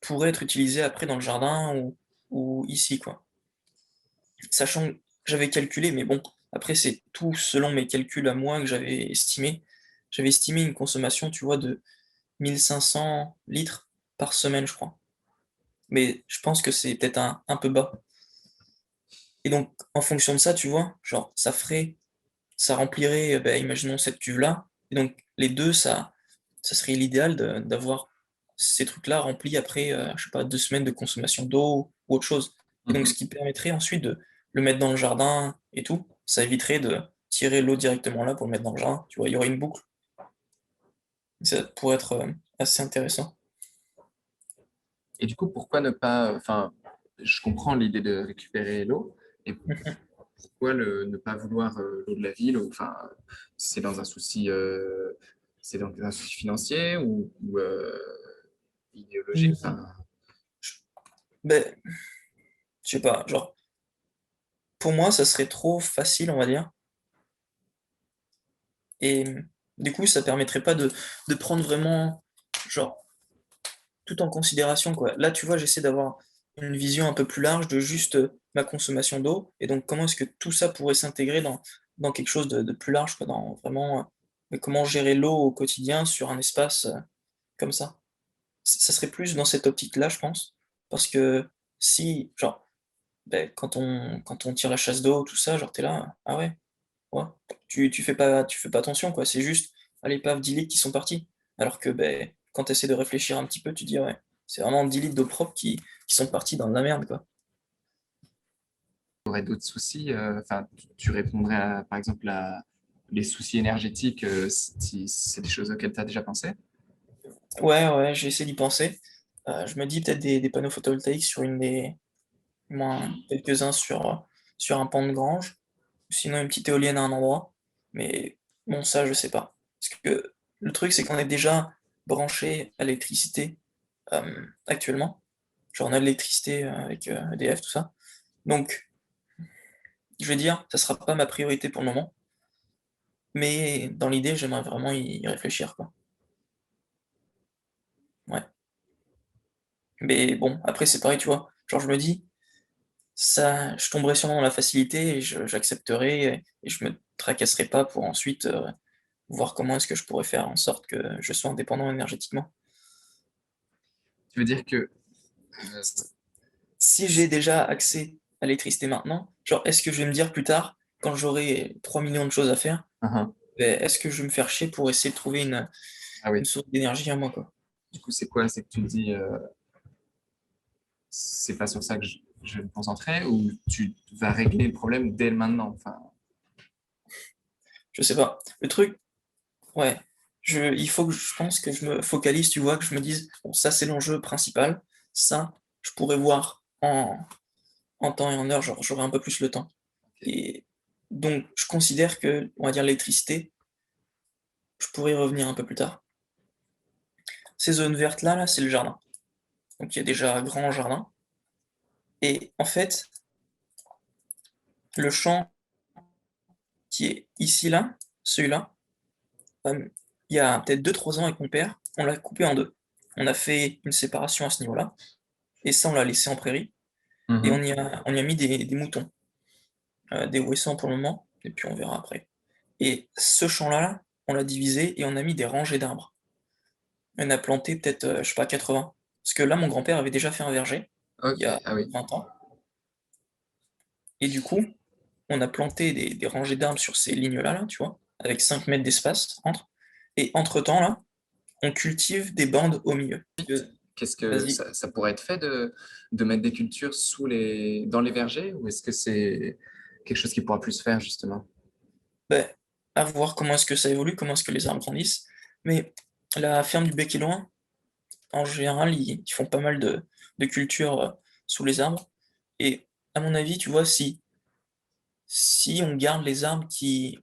Speaker 1: pourrait être utilisée après dans le jardin ou ici, quoi. Sachant que j'avais calculé, mais bon, après, c'est tout selon mes calculs à moi que j'avais estimé. J'avais estimé une consommation, tu vois, de 1500 litres par semaine, je crois. Mais je pense que c'est peut-être un peu bas. Et donc, en fonction de ça, tu vois, genre, ça remplirait, ben, imaginons cette cuve-là. Et donc, les deux, ça serait l'idéal d'avoir ces trucs-là remplis après, je sais pas, 2 semaines de consommation d'eau ou autre chose. Et donc,
Speaker 2: Mhm.
Speaker 1: ce qui permettrait ensuite de le mettre dans le jardin et tout, ça éviterait de tirer l'eau directement là pour le mettre dans le jardin. Tu vois, il y aurait une boucle. Ça pourrait être assez intéressant.
Speaker 2: Et du coup, pourquoi ne pas, enfin, je comprends l'idée de récupérer l'eau, et pourquoi ne pas vouloir l'eau de la ville, enfin, c'est dans un souci, c'est dans un souci financier ou idéologique,
Speaker 1: Mhm.
Speaker 2: enfin,
Speaker 1: Ben, je sais pas, genre, pour moi, ça serait trop facile, on va dire. Et du coup, ça permettrait pas de prendre vraiment, genre, tout en considération, quoi. Là, tu vois, j'essaie d'avoir une vision un peu plus large de juste ma consommation d'eau, et donc comment est-ce que tout ça pourrait s'intégrer dans quelque chose de plus large, quoi, dans vraiment mais comment gérer l'eau au quotidien sur un espace comme ça. Ça serait plus dans cette optique-là, je pense, parce que si, genre, ben, quand on tire la chasse d'eau, tout ça, genre, t'es là, ah ouais, ouais, tu fais pas attention, quoi, c'est juste, allez, paf, 10 litres qui sont partis. Alors que ben, quand tu essaies de réfléchir un petit peu, tu dis, ouais, c'est vraiment 10 litres d'eau propre qui sont partis dans de la merde, quoi.
Speaker 2: tu aurais d'autres soucis, enfin, tu répondrais à, par exemple, à les soucis énergétiques, si c'est des choses auxquelles tu as déjà pensé?
Speaker 1: Ouais, ouais, j'ai essayé d'y penser. Je me dis peut-être des panneaux photovoltaïques sur au moins quelques-uns sur un pan de grange, ou sinon une petite éolienne à un endroit. Mais bon, ça, je sais pas. Parce que le truc, c'est qu'on est déjà branché à l'électricité actuellement. Genre, on a de l'électricité avec EDF, tout ça. Donc, je vais dire, ça sera pas ma priorité pour le moment, mais dans l'idée, j'aimerais vraiment y réfléchir, quoi. Ouais. Mais bon, après, c'est pareil, tu vois. Genre, je me dis, ça, je tomberai sûrement dans la facilité et j'accepterai et je me tracasserai pas pour ensuite voir comment est-ce que je pourrais faire en sorte que je sois indépendant énergétiquement.
Speaker 2: Tu veux dire que
Speaker 1: si j'ai déjà accès à l'électricité maintenant, genre, est-ce que je vais me dire plus tard, quand j'aurai 3 millions de choses à faire,
Speaker 2: Uhum.
Speaker 1: est-ce que je vais me faire chier pour essayer de trouver
Speaker 2: Ah
Speaker 1: une
Speaker 2: oui.
Speaker 1: source d'énergie à moi, quoi.
Speaker 2: Du coup, c'est quoi? C'est que tu te dis, c'est pas sur ça que je vais me concentrer ou tu vas régler le problème dès le maintenant? Enfin,
Speaker 1: Je sais pas. Le truc, ouais, il faut que je pense que je me focalise, tu vois, que je me dise, bon, ça c'est l'enjeu principal, ça, je pourrais voir en temps et en heure, genre j'aurai un peu plus le temps.
Speaker 2: ok.
Speaker 1: Et donc, je considère que, on va dire, l'électricité, je pourrais y revenir un peu plus tard. Ces zones vertes là, c'est le jardin. Donc il y a déjà un grand jardin. Et en fait, le champ qui est ici là, celui-là, il y a peut-être 2 3 ans avec mon père, on l'a coupé en deux. On a fait une séparation à ce niveau-là, et ça on l'a laissé en prairie, et
Speaker 2: Mhm.
Speaker 1: on y a mis des moutons, des wessons pour le moment, et puis on verra après. Et ce champ-là, on l'a divisé et on a mis des rangées d'arbres. On a planté peut-être, je sais pas, 80. Parce que là, mon grand-père avait déjà fait un verger, il y
Speaker 2: Ok,
Speaker 1: a
Speaker 2: ah oui.
Speaker 1: 20 ans, et du coup, on a planté des rangées d'arbres sur ces lignes-là, là, tu vois, avec 5 mètres d'espace entre, et entre-temps, là, on cultive des bandes au milieu.
Speaker 2: Qu'est-ce que
Speaker 1: Vas-y.
Speaker 2: ça pourrait être fait de mettre des cultures dans les vergers ou est-ce que c'est quelque chose qui pourra plus se faire justement?
Speaker 1: Beh, à voir comment est-ce que ça évolue, comment est-ce que les arbres grandissent. Mais la ferme du Bec et Loin, en général, ils font pas mal de cultures sous les arbres. Et à mon avis, tu vois, si on garde les arbres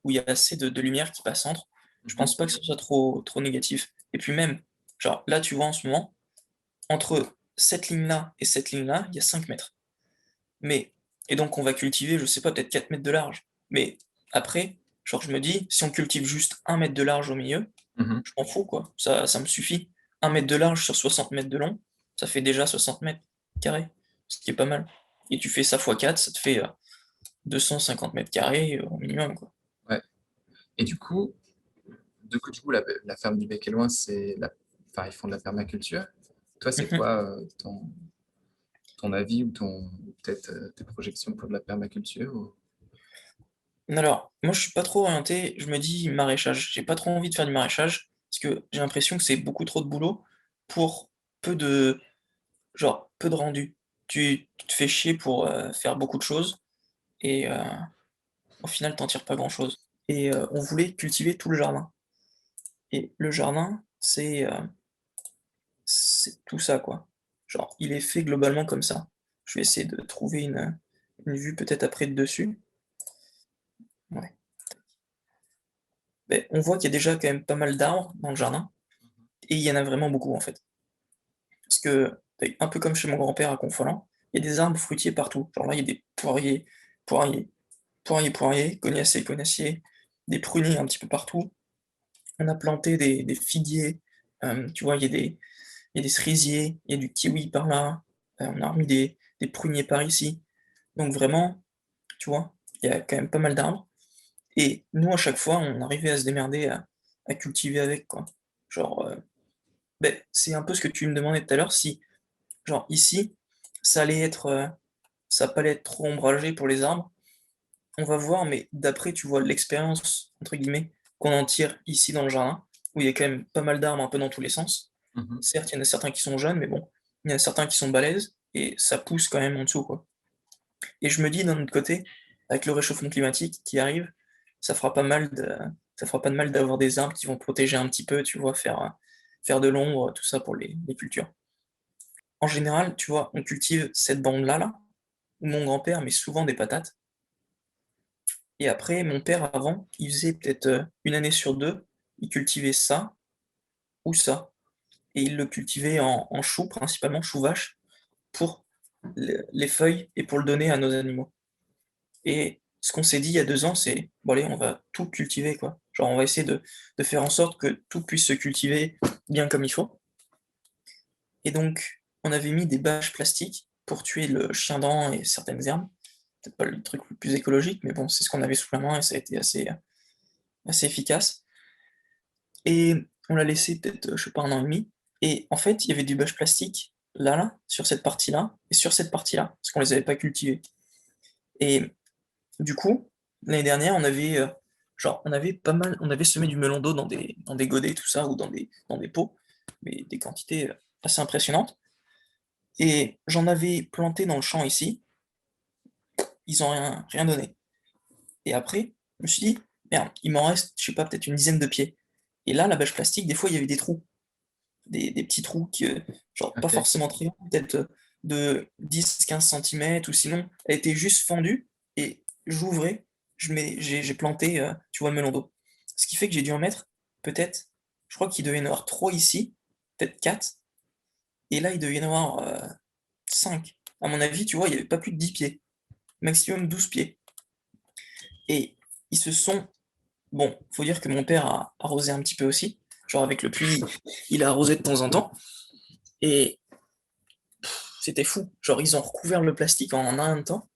Speaker 1: où il y a assez de lumière qui passe entre, je
Speaker 2: Mhm.
Speaker 1: pense pas que ce soit trop négatif. Et puis même, genre là, tu vois, en ce moment, entre cette ligne-là et cette ligne-là, il y a 5 mètres. Mais et donc on va cultiver, je sais pas, peut-être 4 mètres de large. Mais après, genre je me dis, si on cultive juste 1 mètre de large au milieu,
Speaker 2: Mhm.
Speaker 1: je m'en fous quoi, ça me suffit. 1 mètre de large sur 60 mètres de long, ça fait déjà 60 mètres carrés, ce qui est pas mal. Et tu fais ça fois 4, ça te fait 250 mètres carrés au minimum quoi.
Speaker 2: Ouais. Et du coup, la ferme du Bec et Loin, enfin, ils font de la permaculture. Toi, c'est
Speaker 1: Mhm.
Speaker 2: quoi ton avis ou peut-être tes projections pour de la permaculture
Speaker 1: Alors, moi je suis pas trop orienté, je me dis maraîchage. J'ai pas trop envie de faire du maraîchage, parce que j'ai l'impression que c'est beaucoup trop de boulot pour peu de genre, peu de rendu. Tu te fais chier pour, faire beaucoup de choses et au final, tu en tires pas grand-chose. Et on voulait cultiver tout le jardin. Et le jardin, c'est tout ça, quoi. Genre, il est fait globalement comme ça. Je vais essayer de trouver une vue peut-être après de dessus. Ouais. Beh, on voit qu'il y a déjà quand même pas mal d'arbres dans le jardin et il y en a vraiment beaucoup, en fait. Parce que, un peu comme chez mon grand-père à Confolens, il y a des arbres fruitiers partout. Genre là, il y a des poiriers, poiriers, poiriers, cognacés, cognacés, des pruniers un petit peu partout. On a planté des figuiers, tu vois, il y a des cerisiers, il y a du kiwi par là, on a remis des pruniers par ici. Donc vraiment, tu vois, il y a quand même pas mal d'arbres et nous, à chaque fois, on arrivait à se démerder à cultiver avec, quoi. Genre, c'est un peu ce que tu me demandais tout à l'heure, si genre ici, ça allait être, ça allait être trop ombragé pour les arbres. On va voir, mais d'après, tu vois, «l'expérience» entre guillemets qu'on en tire ici dans le jardin, où il y a quand même pas mal d'arbres un peu dans tous les sens.
Speaker 2: Mhm.
Speaker 1: Certes, il y en a certains qui sont jeunes, mais bon, il y en a certains qui sont balèzes et ça pousse quand même en dessous, quoi. Et je me dis d'un autre côté, avec le réchauffement climatique qui arrive, ça fera pas mal de ça fera pas de mal d'avoir des arbres qui vont protéger un petit peu, tu vois, faire de l'ombre, tout ça pour les cultures. En général, tu vois, on cultive cette bande-là, là, où mon grand-père met souvent des patates. Et après, mon père, avant, il faisait peut-être, 1 année sur 2, il cultivait ça ou ça et il le cultivait en chou, principalement, chou vache, pour les feuilles et pour le donner à nos animaux. Et ce qu'on s'est dit il y a 2 ans, c'est: «Bon allez, on va tout cultiver, quoi». Genre, on va essayer de faire en sorte que tout puisse se cultiver bien comme il faut. Et donc, on avait mis des bâches plastiques pour tuer le chien-dent et certaines herbes. Peut-être pas le truc le plus écologique, mais bon, c'est ce qu'on avait sous la main et ça a été assez efficace. Et on l'a laissé peut-être, je sais pas, 1 an et demi et en fait, il y avait des bâches plastiques là, sur cette partie-là, et sur cette partie-là, parce qu'on les avait pas cultivés. Et du coup, l'année dernière, on avait pas mal, on avait semé du melon d'eau dans des godets, tout ça, ou dans des pots, mais des quantités assez impressionnantes. Et j'en avais planté dans le champ ici, ils ont rien donné. Et après, je me suis dit, merde, il m'en reste, je sais pas, peut-être une dizaine de pieds. Et là, la bâche plastique, des fois, il y avait des trous, des petits trous genre pas
Speaker 2: Ok.
Speaker 1: forcément très grands, peut-être de 10-15 centimètres, ou sinon, elle était juste fendue, et j'ouvrais, j'ai planté, tu vois, le melon d'eau. Ce qui fait que j'ai dû en mettre, peut-être, je crois qu'il devait y en avoir 3 ici, peut-être 4, et là, il devait y en avoir 5. À mon avis, tu vois, il n'y avait pas plus de 10 pieds, maximum 12 pieds. Et ils se sont... Bon, faut dire que mon père a arrosé un petit peu aussi, genre avec le pluie, il a arrosé de temps en temps, et c'était fou. Genre, ils ont recouvert le plastique en un temps,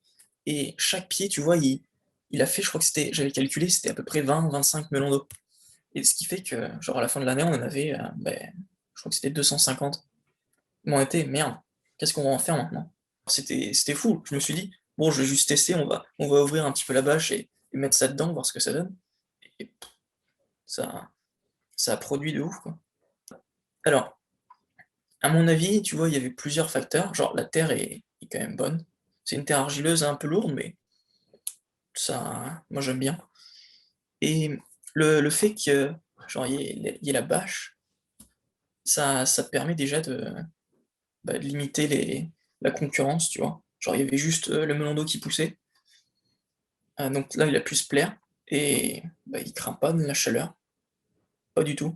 Speaker 1: et chaque pied, tu vois, il a fait, je crois que c'était, j'avais calculé, c'était à peu près 20-25 melons d'eau. Et ce qui fait que, genre, à la fin de l'année, on en avait, je crois que c'était 250. Mais on était, merde, qu'est-ce qu'on va en faire maintenant? C'était fou. Je me suis dit, bon, je vais juste tester, on va ouvrir un petit peu la bâche et mettre ça dedans, voir ce que ça donne. Et ça, ça a produit de ouf, quoi. Alors, à mon avis, tu vois, il y avait plusieurs facteurs. Genre, la terre est quand même bonne. C'est une terre argileuse un peu lourde, mais ça, moi j'aime bien. Et le fait que, genre, il y ait la bâche, ça permet déjà de limiter la concurrence, tu vois. Genre, il y avait juste le melon d'eau qui poussait. Donc là, il a pu se plaire. Et bah, il craint pas de la chaleur. Pas du tout.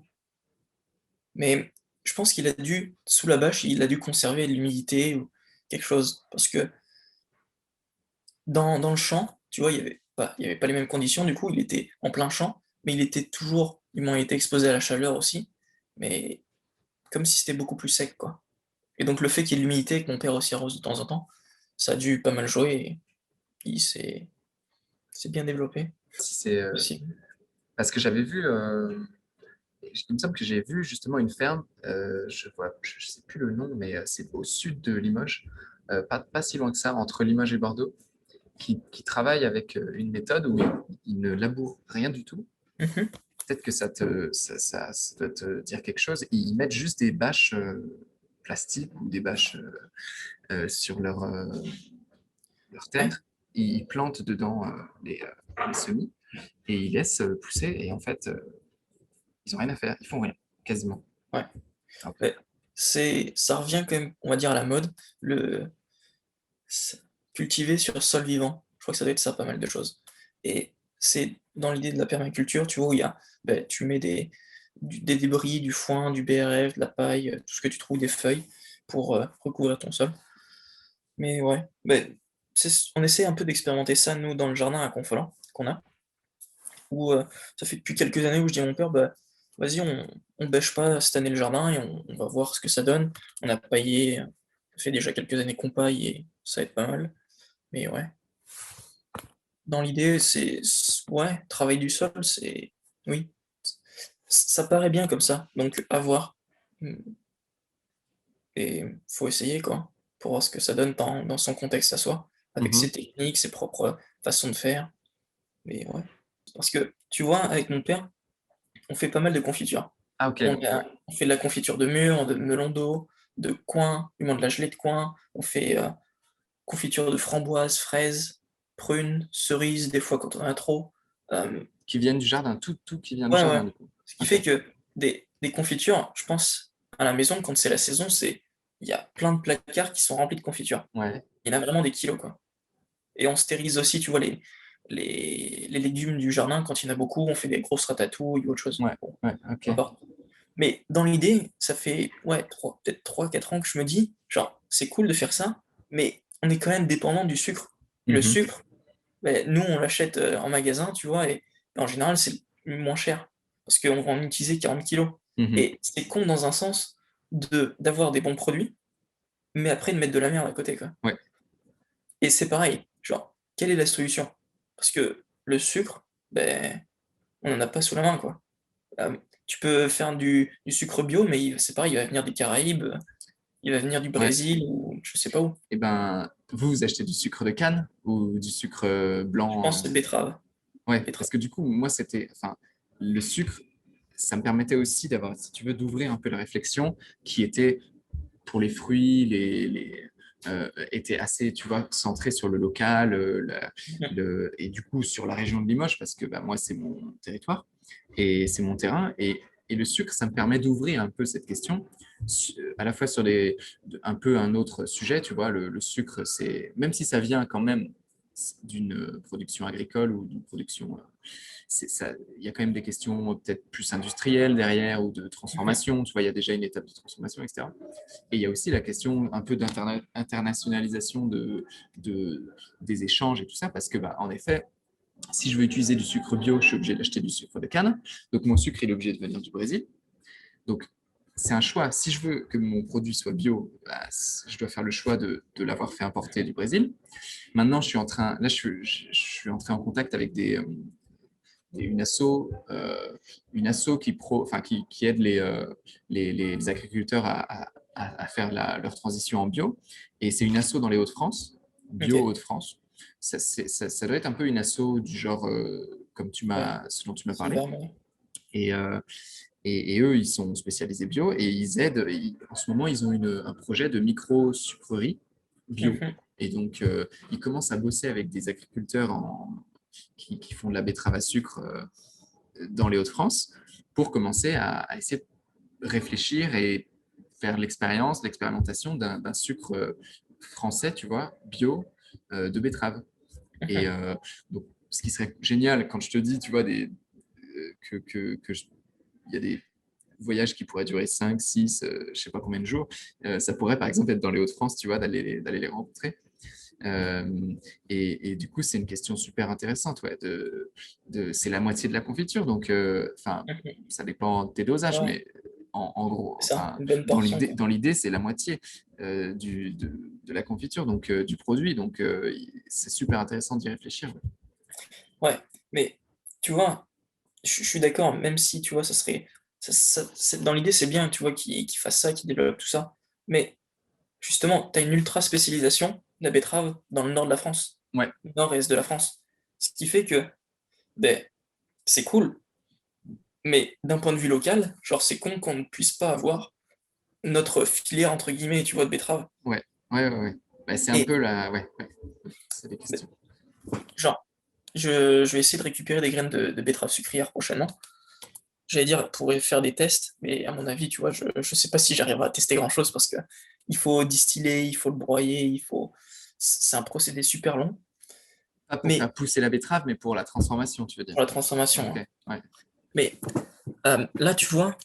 Speaker 1: Mais je pense qu'il a dû, sous la bâche, il a dû conserver de l'humidité ou quelque chose. Parce que dans le champ, tu vois, il y avait pas les mêmes conditions, du coup, il était en plein champ, mais il était toujours, du moins, il était exposé à la chaleur aussi, mais comme si c'était beaucoup plus sec, quoi. Et donc le fait qu'il y ait de l'humidité, que mon père aussi arrose de temps en temps, ça a dû pas mal jouer et s'est bien développé
Speaker 2: Si c'est
Speaker 1: aussi.
Speaker 2: parce que j'avais vu, il me semble que j'ai vu justement une ferme, je sais plus le nom, mais c'est au sud de Limoges, pas si loin que ça, entre Limoges et Bordeaux, qui travaille avec une méthode où ils ne labourent rien du tout.
Speaker 1: Mhm.
Speaker 2: Peut-être que ça doit te dire quelque chose. Ils mettent juste des bâches plastiques ou des bâches sur leur
Speaker 1: Ouais,
Speaker 2: terre. Ils plantent dedans les semis et ils laissent pousser. Et en fait, ils n'ont rien à faire. Ils font rien, quasiment.
Speaker 1: ouais.
Speaker 2: Un peu.
Speaker 1: Ouais. Ça revient quand même, on va dire, à la mode, le s- cultiver sur sol vivant. Je crois que ça doit être ça, pas mal de choses. Et c'est dans l'idée de la permaculture, tu vois, où tu mets des débris, du foin, du BRF, de la paille, tout ce que tu trouves, des feuilles, pour recouvrir ton sol. Mais ouais, on essaie un peu d'expérimenter ça, nous, dans le jardin à Confolens, qu'on a, où ça fait depuis quelques années où je dis à mon père, bah, vas-y, on bêche pas cette année le jardin et on va voir ce que ça donne. On a paillé, ça fait déjà quelques années qu'on paille et ça va être pas mal. Mais ouais, dans l'idée, ouais, travail du sol, oui, ça paraît bien comme ça, donc à voir. Et faut essayer, quoi, pour voir ce que ça donne dans son contexte à soi, avec
Speaker 2: Mhm.
Speaker 1: ses techniques, ses propres façons de faire. Mais ouais. Parce que, tu vois, avec mon père, on fait pas mal de confitures.
Speaker 2: Ah, ok.
Speaker 1: On fait de la confiture de mûre, de melon d'eau, de coin, du moins de la gelée de coin. On fait confiture de framboise, fraises, prunes, cerises, des fois quand on en a trop. Euh,
Speaker 2: Qui viennent du jardin. Tout qui vient du
Speaker 1: ouais, ouais.
Speaker 2: jardin, du coup.
Speaker 1: Ce qui
Speaker 2: Ok.
Speaker 1: fait que des confitures, je pense, à la maison, quand c'est la saison, il y a plein de placards qui sont remplis de confitures.
Speaker 2: Ouais.
Speaker 1: Il y en a vraiment des kilos, quoi. Et on stérilise aussi, tu vois, les légumes du jardin, quand il y en a beaucoup, on fait des grosses ratatouilles ou autre chose.
Speaker 2: Ouais.
Speaker 1: Bon,
Speaker 2: Ouais.
Speaker 1: peu
Speaker 2: Ok.
Speaker 1: importe. Mais dans l'idée, ça fait ouais, peut-être 3-4 ans que je me dis, genre, c'est cool de faire ça, mais on est quand même dépendant du sucre. Et le
Speaker 2: Mhm.
Speaker 1: sucre, nous, on l'achète en magasin, tu vois, et en général, c'est le moins cher, parce qu'on va en utiliser 40 kilos.
Speaker 2: Mhm.
Speaker 1: Et c'est con dans un sens d'avoir des bons produits, mais après de mettre de la merde à côté, quoi.
Speaker 2: Ouais.
Speaker 1: Et c'est pareil, genre, quelle est la solution? Parce que le sucre, on n'en a pas sous la main, quoi. Tu peux faire du sucre bio, mais c'est pareil, il va venir des Caraïbes, Il va venir du
Speaker 2: Ouais.
Speaker 1: Brésil ou je sais pas où.
Speaker 2: Et ben, vous achetez du sucre de canne ou du sucre
Speaker 1: Je pense que
Speaker 2: blanc?
Speaker 1: c'est betterave.
Speaker 2: Ouais,
Speaker 1: Betterave.
Speaker 2: parce que du coup, moi, enfin, le sucre, ça me permettait aussi d'avoir, si tu veux, d'ouvrir un peu la réflexion qui était pour les fruits, était assez, tu vois, centré sur le local,
Speaker 1: Mhm.
Speaker 2: et du coup sur la région de Limoges, parce que bah, moi, c'est mon territoire et c'est mon terrain. Et le sucre, ça me permet d'ouvrir un peu cette question, à la fois sur un peu un autre sujet, tu vois, le sucre, même si ça vient quand même d'une production agricole ou d'une production il y a quand même des questions peut-être plus industrielles derrière ou de
Speaker 1: Mhm.
Speaker 2: transformation. Tu vois, il y a déjà une étape de transformation, etc. Et il y a aussi la question un peu d'internationalisation des échanges et tout ça, parce que, bah, en effet, si je veux utiliser du sucre bio, je suis obligé d'acheter du sucre de canne. Donc, mon sucre, il est obligé de venir du Brésil. Donc, c'est un choix. Si je veux que mon produit soit bio, bah, je dois faire le choix de l'avoir fait importer du Brésil. Maintenant, je suis entré en contact avec une asso qui aide les agriculteurs à faire leur transition en bio. Et c'est une asso dans les Hauts-de-France,
Speaker 1: Ok.
Speaker 2: bio Hauts-de-France. Ça doit être un peu une asso du genre comme
Speaker 1: Ouais.
Speaker 2: ce dont tu m'as parlé.
Speaker 1: Sylvain, ouais.
Speaker 2: Et, euh, et eux, ils sont spécialisés bio et ils aident. En ce moment, ils ont un projet de micro-sucrerie bio.
Speaker 1: Mhm.
Speaker 2: Et donc, ils commencent à bosser avec des agriculteurs qui font de la betterave à sucre dans les Hauts-de-France pour commencer à essayer de réfléchir et faire l'expérimentation d'un sucre français, tu vois, bio, de betterave. Et
Speaker 1: Mhm.
Speaker 2: donc, ce qui serait génial quand je te dis, tu vois, il y a des voyages qui pourraient durer 5, 6, je sais pas combien de jours, ça pourrait par exemple être dans les Hauts-de-France, tu vois, d'aller les rencontrer. Et du coup, c'est une question super intéressante. Ouais, c'est la moitié de la confiture. Donc, enfin,
Speaker 1: Mhm.
Speaker 2: ça dépend de tes dosages,
Speaker 1: Ouais,
Speaker 2: mais en gros,
Speaker 1: c'est ça,
Speaker 2: enfin,
Speaker 1: une bonne portion, quoi.
Speaker 2: dans l'idée, c'est la moitié de la confiture, donc du produit. Donc, c'est super intéressant d'y réfléchir. Ouais.
Speaker 1: Ouais, mais tu vois, je suis d'accord, même si, tu vois, dans l'idée, c'est bien, tu vois, qu'ils fassent ça, qu'ils développent tout ça. Mais justement, tu as une ultra spécialisation de la betterave dans le nord de la France,
Speaker 2: Ouais,
Speaker 1: nord-est de la France. Ce qui fait que, ben, c'est cool, mais d'un point de vue local, genre, c'est con qu'on ne puisse pas avoir notre filière, entre guillemets, tu vois, de betterave.
Speaker 2: ouais, ouais, ouais, ouais. Bah, c'est un
Speaker 1: Et,
Speaker 2: peu la. Ouais, ouais. C'est des
Speaker 1: ben,
Speaker 2: questions.
Speaker 1: genre, je vais essayer de récupérer des graines de betterave sucrière prochainement. J'allais dire, pour faire des tests, mais à mon avis, tu vois, je sais pas si j'arriverai à tester grand-chose parce que il faut distiller, il faut le broyer, c'est un procédé super long.
Speaker 2: Pas pour
Speaker 1: Mais
Speaker 2: faire pousser la betterave, mais pour la transformation, tu veux dire.
Speaker 1: pour la transformation,
Speaker 2: Ok,
Speaker 1: hein.
Speaker 2: ouais.
Speaker 1: Mais là, tu vois,